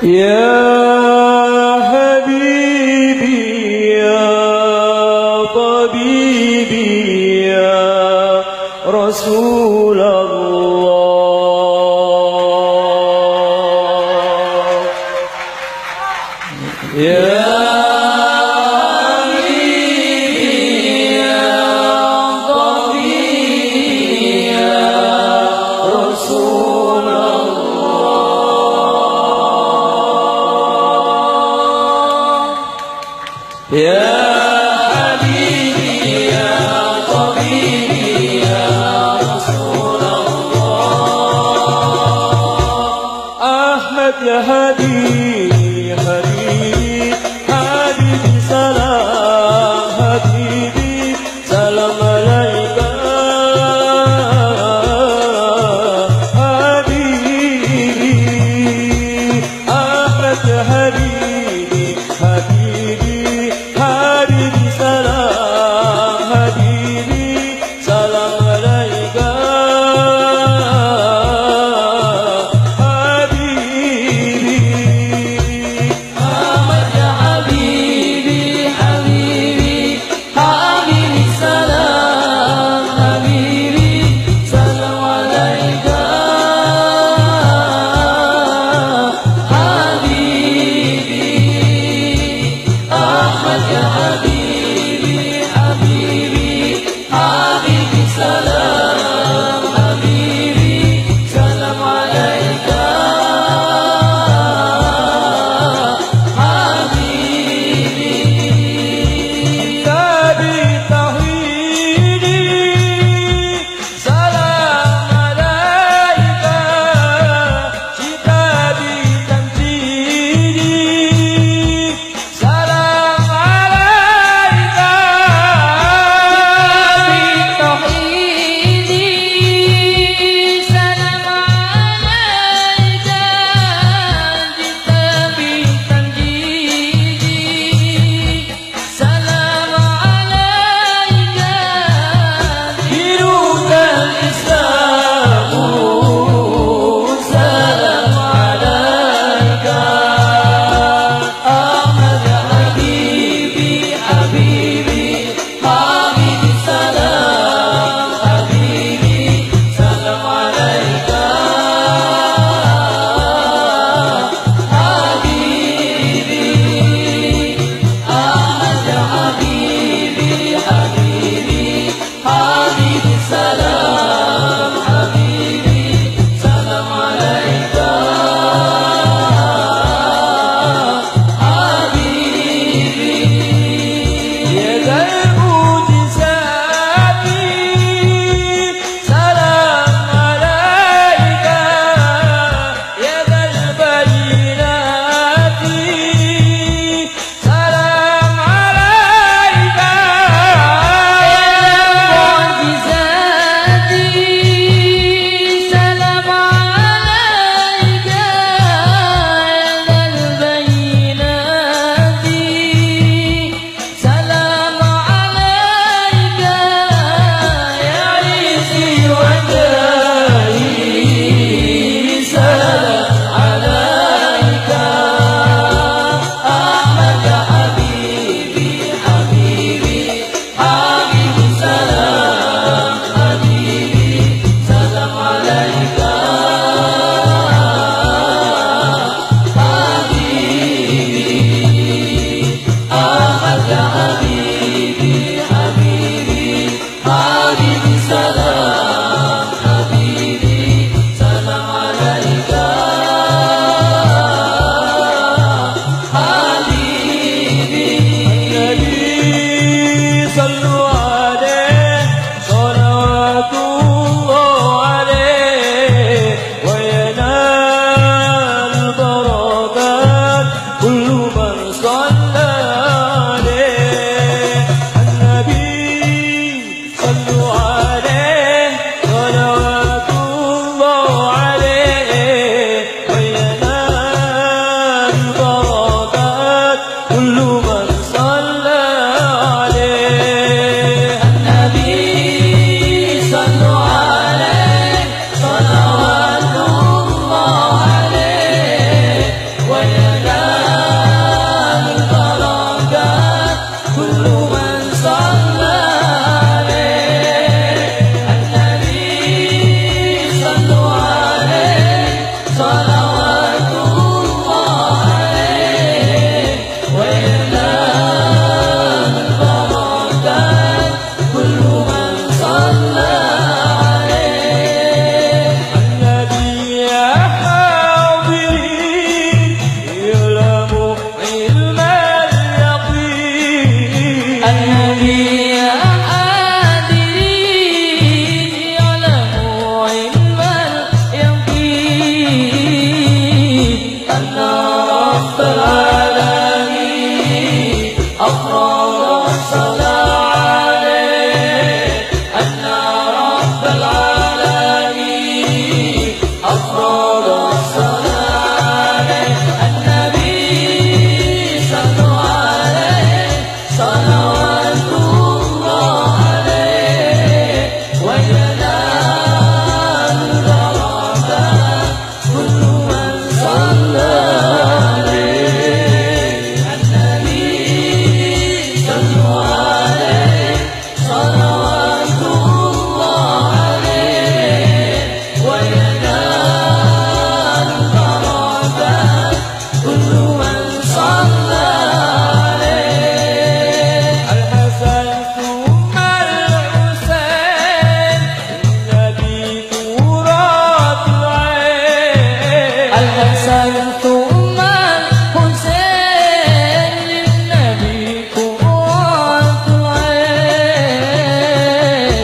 يا حبيبي يا طبيبي يا رسول الله يا يا حبيبي يا طبيبي يا رسول الله أحمد يا حبيبي يا حبيبي حبيبي سلام حبيبي سلام عليك حبيبي أحمد يا حبيبي حبيبي حبيبي سلام حبيبي سلام عليك حبيبي كل من صلى عليه الحسن ثم الحسين النبي قرة العين الحسن ثم الحسين للنبي قرة العين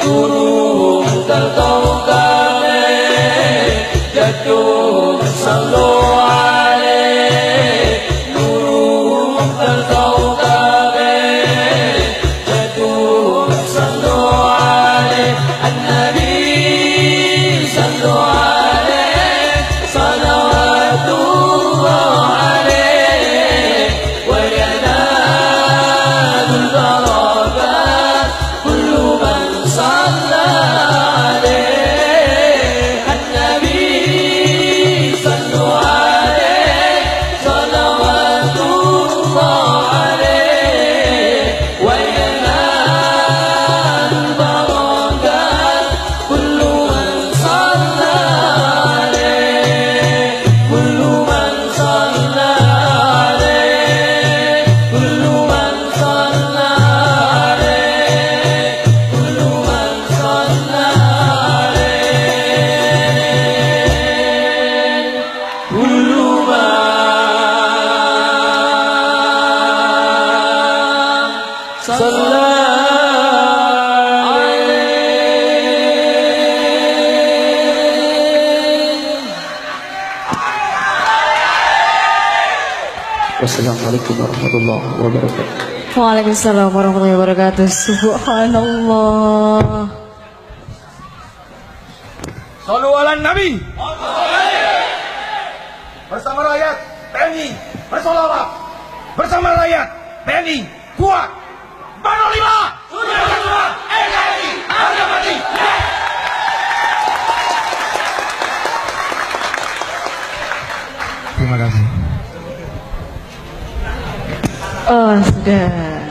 نورهم كالكوكب جدهم صلوا عليه نورهم كالكوكب جدهم صلوا عليه النبي صلوا عليه صلوات الله عليه وينال البركات كل من صلى عليه النبي صلوا عليه صلوات الله عليه وينال البركات كل من صلى عليه كل من صلى عليه كل من صلى عليه كل من صلى عليه كل من صلى Wassalamualaikum warahmatullahi wabarakatuh. Waalaikumsalam warahmatullahi wabarakatuh. Subhanallah. Sallu ala Nabi. Bersama rakyat TNI bersolawat. Bersama rakyat TNI kuat. Bano 5 sudah bersama NKRI harga mati. Terima kasih. Oh, sudah.